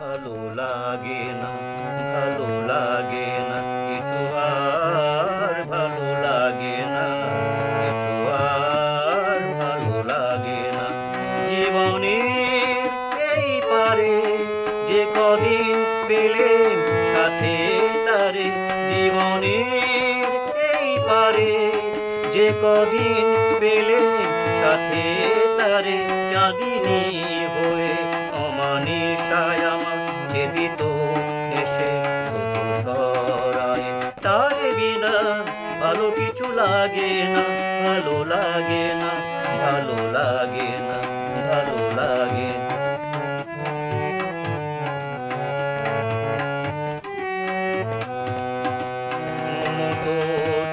ভালো লাগে না, ভালো লাগে না, কিছু আর ভালো লাগে না, কিছু আর ভালো লাগে না। জীবনের এই পারে যে কদিন পেলেম সাথে তারে, জীবনের এই পারে যে কদিন পেলেম সাথে তারে, চাঁদিনী হয়ে অমানিসায় আমার যেদিত এসে শুধু সরায়। তার বিনা ভালো কিছু লাগে না, ভালো লাগে না, ভালো লাগে না, ভালো লাগে না। মতো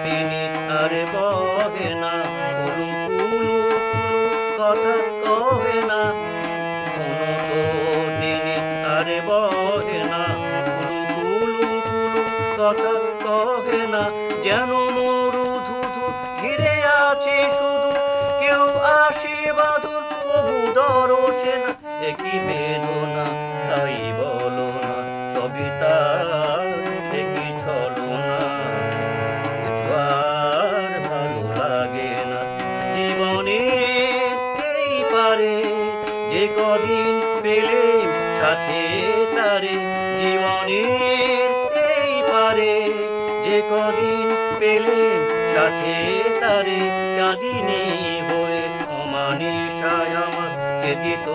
তিনি আর বহে না, কুলু কুলু কুলু কথা কহে না। মতো তিনি আর বহে না, কুলু কুলু কুলু কথা কহে না। যেন মরু ধুধু ঘিরে আছে শুধু, কেউ আসে বাঁধন প্রভু দরসে না। একই বেদনা তাই বলো না, সবই তার একই ছলনা, কিছু আর ভালো লাগে না। জীবনের এই পারে যে কদিন পেলেম সাথে তারে, জীবনের এই পারে যে কদিন পেলেম সাথে তারে, চাঁদিনী হয়ে অমানিসায় আমার যেদিত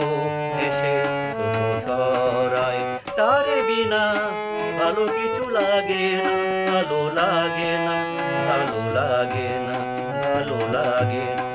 এসে শুধু সরায়। তার বিনা ভালো কিছু লাগে না, ভালো লাগে না, ভালো লাগে না, ভালো লাগে না।